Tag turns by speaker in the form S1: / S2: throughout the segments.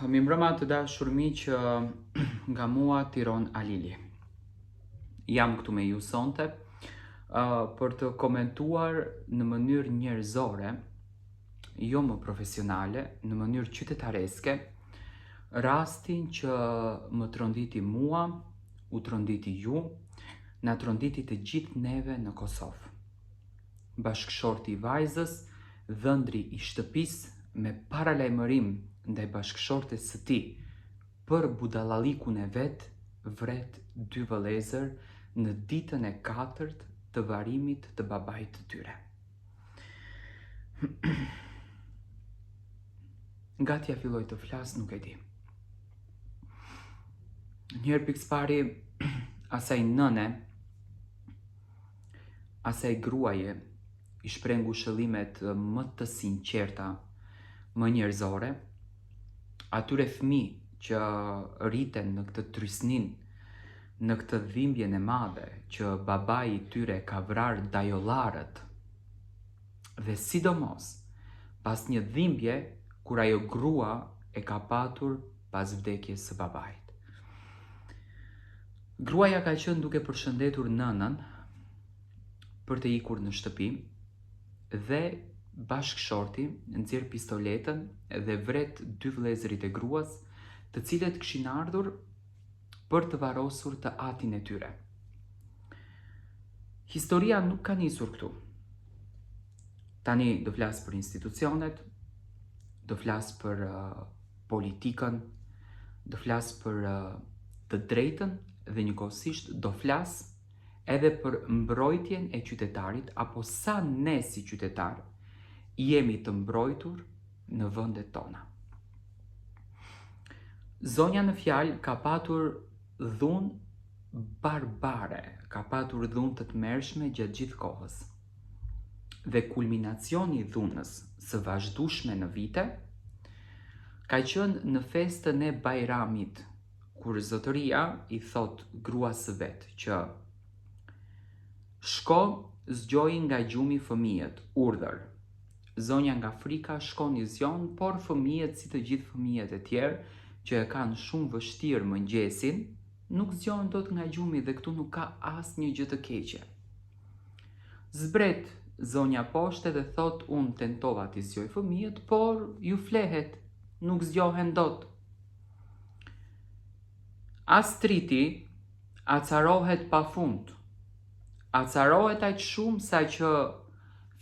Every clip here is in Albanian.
S1: Mi mbrëma të dashur miq, nga mua Tiron Alili. Jam këtu me ju sonte për të komentuar në mënyrë njerëzore, jo më profesionale, në mënyrë qytetareske, rastin që më tronditi mua, u tronditi ju, na tronditi të gjithë neve në Kosovë. Bashkëshorti i vajzës, dhëndri i shtëpisë me paralajmërim ndaj bashkëshortes së tij për budallallikun e vet, vret 2 vëllezër në ditën e 4 të varimit të babait të tyre. Nga t'ja filloj të flas, nuk e di. Njëherë pikëspari, asaj nëne, asaj gruaje, i shprengu shëllimet më të sinqerta, më njerëzore, atyre fëmijë që rriten në këtë trysnin, në këtë dhimbjen e madhe që babai i tyre ka vrarë dajollarët, dhe sidomos pas një dhimbje kur ajo grua e ka patur pas vdekjes së babait. Gruaja ka qenë duke përshëndetur nënën për të ikur në shtëpi dhe bashkëshorti nxjerr pistoletën dhe vret 2 vëllezërit e gruas, të cilët kishin ardhur për të varrosur të atin e tyre. Historia nuk ka nisur këtu. Tani do flas për institucionet, do flas për politikën, do flas për të drejtën dhe njëkohësisht do flas edhe për mbrojtjen e qytetarit, apo sa ne si qytetar jemi të mbrojtur në vendet tona. Zonja në fjalë ka patur dhunë barbare, ka patur dhunë të tmerrshme gjatë gjithë kohës. Dhe kulminacioni i dhunës së vazhdueshme në vite ka qenë në festën e Bajramit, kur zotëria i thot gruas së vet që shko, zgjoj nga gjumi fëmijët, urdhër. Zonja nga frika shkon i zgjon, por fëmijët, si të gjithë fëmijët e tjerë, që e kanë shumë vështirë mëngjesin, nuk zgjohen dot nga gjumi dhe këtu nuk ka asnjë gjë të keqe. Zbret zonja poshte dhe thot, unë tentova t'i zgjoj fëmijët, por ju flehet, nuk zgjohen dot. Astriti acarohet pafund. Acarohet aq shumë sa që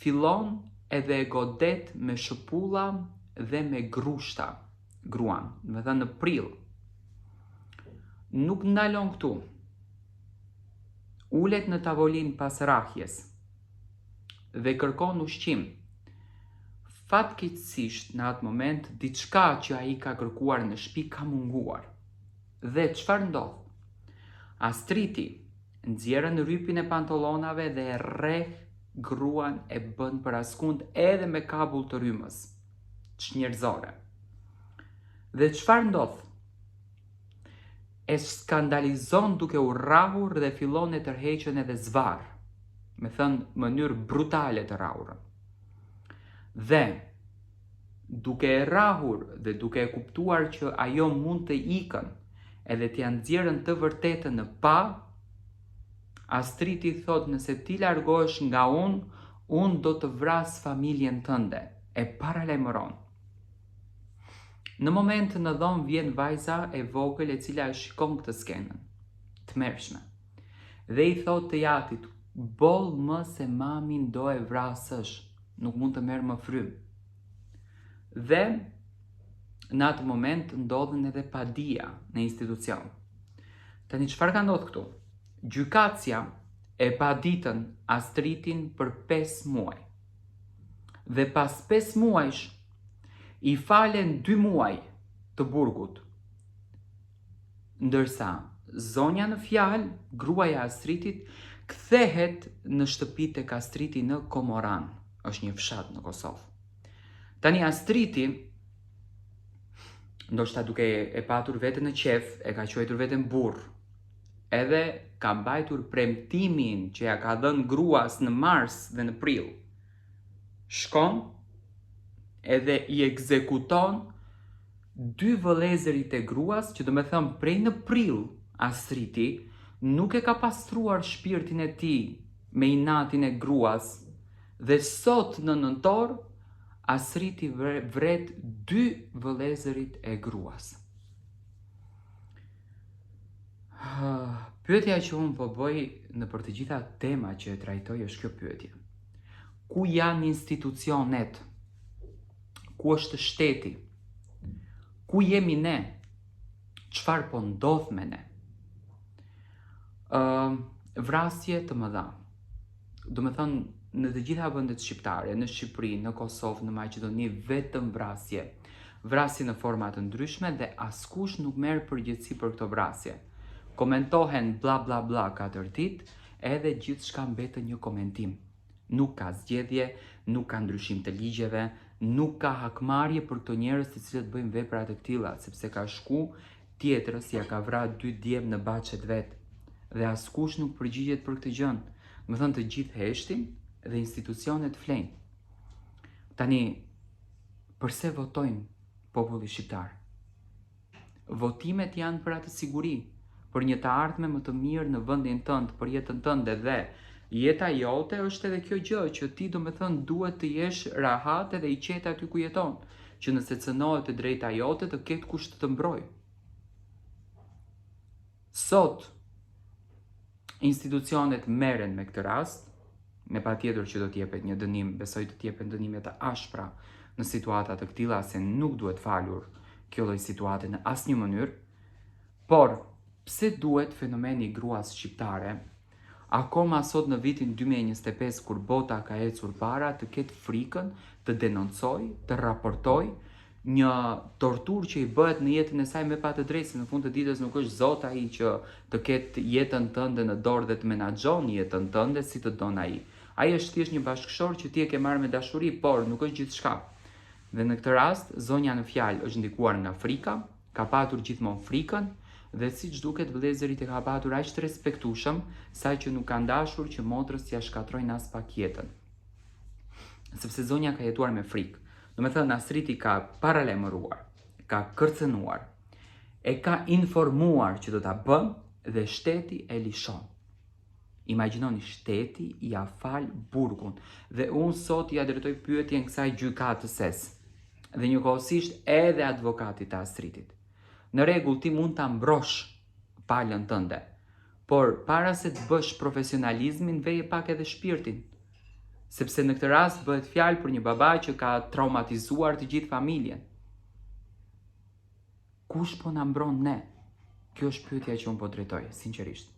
S1: fillon edhe e godet me shëpulla dhe me grushta gruan, me thënë në prill. Nuk ndalon këtu. Ulet në tavolinë pas rrahjes dhe kërkon ushqim. Fatkeqësisht në atë moment diçka që ai ka kërkuar në shtëpi ka munguar. Dhe çfarë ndodh? Astriti nxjerrën rrypin e pantallonave dhe e rreh gruan, e bën për askund edhe me kabull të rrymës, ç'njerëzore. Dhe çfarë ndodh? E skandalizon duke u rrahur dhe fillon e tërheqën edhe zvarr, me thënë mënyrë brutale të rrahurën. Dhe duke e rrahur dhe duke e kuptuar që ajo mund të ikën edhe t'ja nxjerrën të vërtetën në pa, Astriti thot, nëse ti largohesh nga unë do të vras familjen tënde, e paralajmëron. Në moment në dhomë vjen vajza e vogël e cila e shikon këtë skenën, tmerrshme, dhe i thot të jatit, boll më se mamin do e vrasësh, nuk mund të merr më frym. Dhe në atë moment ndodhen edhe padia në institucion. Tani çfarë ka ndodhur këtu? Gjykatësia e pa ditën Astritin për 5 muaj. Dhe pas 5 muajsh, i falen 2 muaj të burgut. Ndërsa, zonja në fjalë, gruaja Astritit, kthehet në shtëpi tek Astriti në Komoran, është një fshat në Kosovë. Tani Astriti, ndoshta duke e patur veten në qef, e ka quajtur veten burr, edhe ka mbajtur premtimin që ja ka dhënë gruas në mars dhe në prill. Shkon edhe i ekzekuton dy vëllezërit e gruas, që do me thëmë prej në prill Astriti, nuk e ka pastruar shpirtin e tij me inatin e gruas, dhe sot në nëntor, Astriti vret dy vëllezërit e gruas. Pyetja që unë po bëj në për të gjitha tema që e trajtoj është kjo pyetje. Ku janë institucionet? Ku është shteti? Ku jemi ne? Çfarë po ndodh me ne? Vrasje të mëdha. Do me thënë, në të gjitha vendet shqiptare, në Shqipëri, në Kosovë, në Maqedoni, vetëm vrasje. Vrasje në forma të ndryshme dhe askush nuk merr përgjegjësi për këto vrasje. Komentohen bla bla bla 4 ditë, edhe gjithçka mbetet një komentim. Nuk ka zgjedhje, nuk ka ndryshim të ligjeve, nuk ka hakmarrje për këto njerëz të cilët bëjnë vepra të tilla, sepse ka shku tjetrës ja ka vrarë 2 djem në baçet vet. Dhe askush nuk përgjigjet për këtë gjë. Më thënë, të gjithë heshtin dhe institucionet flejnë. Tani, përse votojnë populli shqiptar? Votimet janë për atë siguri, për një të ardhme më të mirë në vendin tënd, për jetën tënde, dhe jeta jote është edhe kjo gjë që ti do me thënë duhet të jesh rahat edhe i qetë aty ku jeton, që nëse cënohet e drejta jote të ketë kush të mbroj. Sot institucionet merren me këtë rast, me patjetër që do t'jepet një dënim, besoj të t'jepen dënime të ashpra në situata të këtilla, se nuk duhet falur kjo lloj situate në asnjë mënyrë. Por pse duhet fenomeni i gruas shqiptare, akoma sot në vitin 2025, kur bota ka ecur para, të ketë frikën të denoncoj, të raportoj një torturë që i bëhet në jetën e saj me pa të drejtë, se në fund të ditës nuk është Zot ai që të ketë jetën tënde në dorë dhe të menaxhon jetën tënde si të don ai. Ai është thjesht një bashkëshor që ti e ke marrë me dashuri, por nuk është gjithçka. Dhe në këtë rast, zonja në fjalë është ndikuar nga frika, ka patur gjithmonë frikën, dhe siç duket vëllezërit e ka patur aq të respektueshëm, sa që nuk kanë dashur që motrës t'ia shkatrojnë as pak jetën. Sepse zonja ka jetuar me frikë. Do me thënë, Astriti ka paralemëruar, ka kërcënuar, e ka informuar që do ta bën dhe shteti e lishon. Imagjinoni, shteti ja fal burgun, dhe unë sot ja drejtoj pyetjen kësaj gjykatëses, dhe njëkohësisht edhe advokatit të Astritit. Në rregull, ti mund ta mbrosh palën tënde, por para se të bësh profesionalizmin, veje pak edhe shpirtin. Sepse në këtë rast bëhet fjalë për një baba që ka traumatizuar të gjithë familjen. Kush po na mbron ne? Kjo është pyetja që unë po drejtoj, sinqerisht.